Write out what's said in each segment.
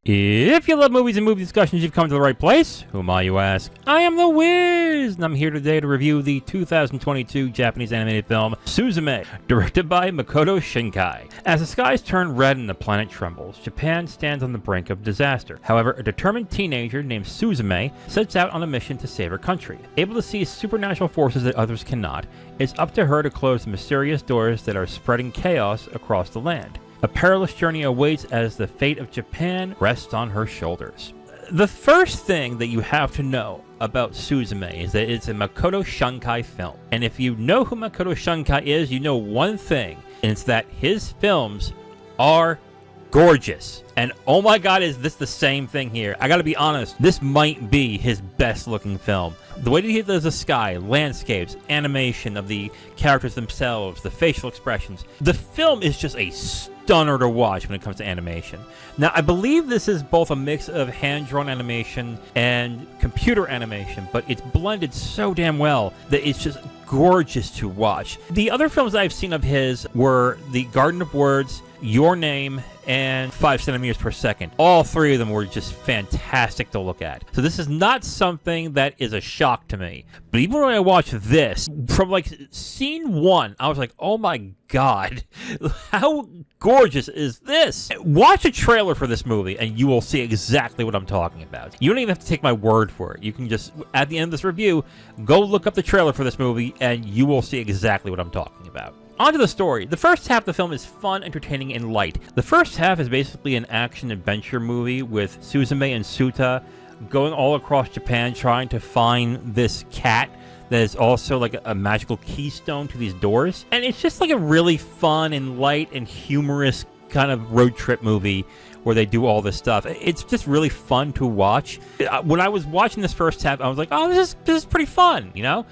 If you love movies and movie discussions, you've come to the right place. Who am I, you ask? I am the Wiz, and I'm here today to review the 2022 Japanese animated film Suzume, directed by Makoto Shinkai. As the skies turn red and the planet trembles, Japan stands on the brink of disaster. However, a determined teenager named Suzume sets out on a mission to save her country. Able to see supernatural forces that others cannot, it's up to her to close the mysterious doors that are spreading chaos across the land. A perilous journey awaits as the fate of Japan rests on her shoulders. The first thing that you have to know about Suzume is that it's a Makoto Shinkai film. And if you know who Makoto Shinkai is, you know one thing, and it's that his films are gorgeous. And oh my god, is this the same thing here? I gotta be honest, this might be his best looking film. The way that he does the sky, landscapes, animation of the characters themselves, the facial expressions. The film is just a stunner to watch when it comes to animation. Now, I believe this is both a mix of hand-drawn animation and computer animation, but it's blended so damn well that it's just gorgeous to watch. The other films I've seen of his were The Garden of Words, Your Name, and 5 centimeters per second. All three of them were just fantastic to look at. So this is not something that is a shock to me. But even when I watched this, from like scene one, I was like, oh my god, how gorgeous is this? Watch a trailer for this movie and you will see exactly what I'm talking about. You don't even have to take my word for it. You can just, at the end of this review, go look up the trailer for this movie and you will see exactly what I'm talking about. On to the story. The first half of the film is fun, entertaining, and light. The first half is basically an action-adventure movie with Suzume and Suta going all across Japan trying to find this cat that is also like a magical keystone to these doors. And it's just like a really fun and light and humorous kind of road trip movie where they do all this stuff. It's just really fun to watch. When I was watching this first half, I was like, oh, this is pretty fun, you know?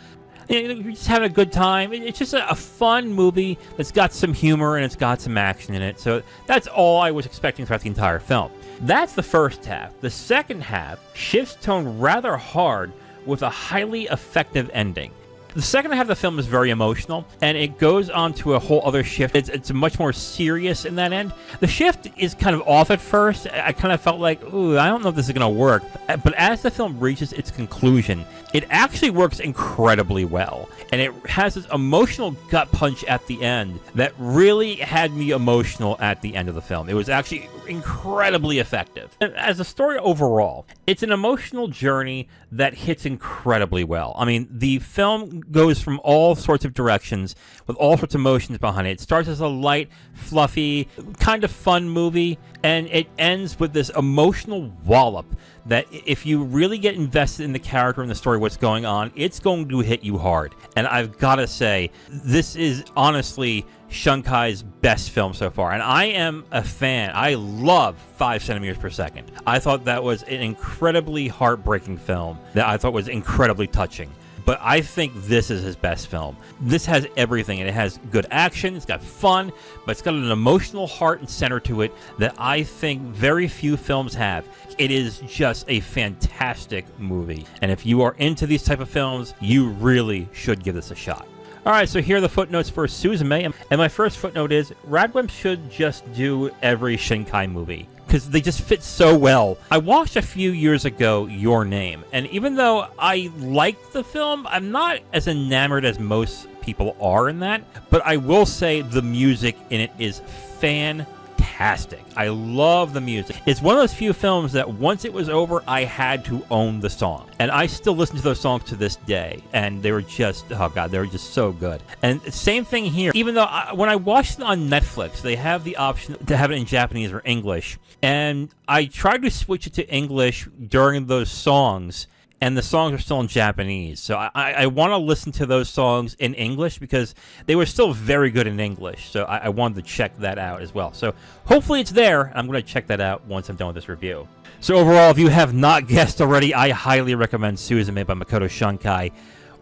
You're just having a good time. It's just a fun movie that's got some humor and it's got some action in it. So that's all I was expecting throughout the entire film. That's the first half. The second half shifts tone rather hard with a highly effective ending. The second half of the film is very emotional, and it goes on to a whole other shift. It's much more serious in that end. The shift is kind of off at first. I kind of felt like, ooh, I don't know if this is going to work. But as the film reaches its conclusion, it actually works incredibly well. And it has this emotional gut punch at the end that really had me emotional at the end of the film. It was actually incredibly effective. And as a story overall, it's an emotional journey that hits incredibly well. I mean, the film goes from all sorts of directions with all sorts of emotions behind it. It starts as a light, fluffy, kind of fun movie, and it ends with this emotional wallop that if you really get invested in the character and the story, what's going on, it's going to hit you hard. And I've got to say, this is honestly Shinkai's best film so far. And I am a fan. I love 5 centimeters per second. I thought that was an incredibly heartbreaking film that I thought was incredibly touching. But I think this is his best film. This has everything, and it has good action, it's got fun, but it's got an emotional heart and center to it that I think very few films have. It is just a fantastic movie. And if you are into these type of films, you really should give this a shot. Alright, so here are the footnotes for Suzume, and my first footnote is, Radwimp should just do every Shinkai movie, because they just fit so well. I watched a few years ago Your Name, and even though I liked the film, I'm not as enamored as most people are in that, but I will say the music in it is fantastic. I love the music. It's one of those few films that once it was over, I had to own the song. And I still listen to those songs to this day. And they were just, oh god, they were just so good. And same thing here. Even though when I watched it on Netflix, they have the option to have it in Japanese or English. And I tried to switch it to English during those songs, and the songs are still in Japanese. So I want to listen to those songs in English because they were still very good in English. So I wanted to check that out as well. So hopefully it's there. I'm going to check that out once I'm done with this review. So overall, if you have not guessed already, I highly recommend Suzume by Makoto Shinkai.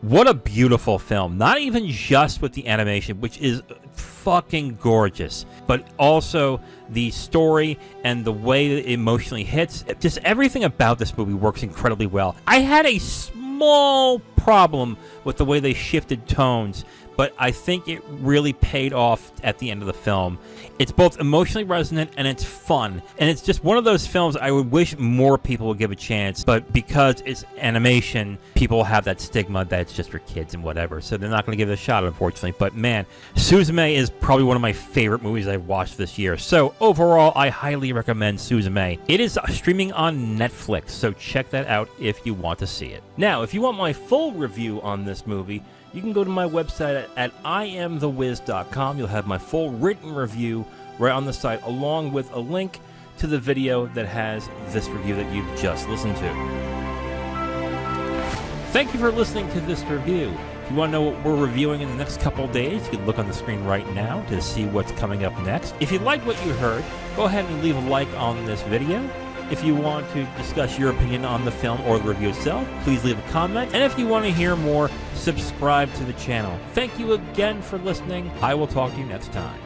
What a beautiful film. Not even just with the animation, which is fucking gorgeous, but also the story and the way that it emotionally hits. Just everything about this movie works incredibly well. I had a small problem with the way they shifted tones but I think it really paid off at the end of the film. It's both emotionally resonant and it's fun. And it's just one of those films I would wish more people would give a chance, but because it's animation, people have that stigma that it's just for kids and whatever, so they're not going to give it a shot, unfortunately. But man, Suzume is probably one of my favorite movies I've watched this year. So overall, I highly recommend Suzume. It is streaming on Netflix, so check that out if you want to see it. Now, if you want my full review on this movie, you can go to my website at IamTheWiz.com. You'll have my full written review right on the site, along with a link to the video that has this review that you've just listened to. Thank you for listening to this review. If you want to know what we're reviewing in the next couple of days, you can look on the screen right now to see what's coming up next. If you like what you heard, go ahead and leave a like on this video. If you want to discuss your opinion on the film or the review itself, please leave a comment. And if you want to hear more, subscribe to the channel. Thank you again for listening. I will talk to you next time.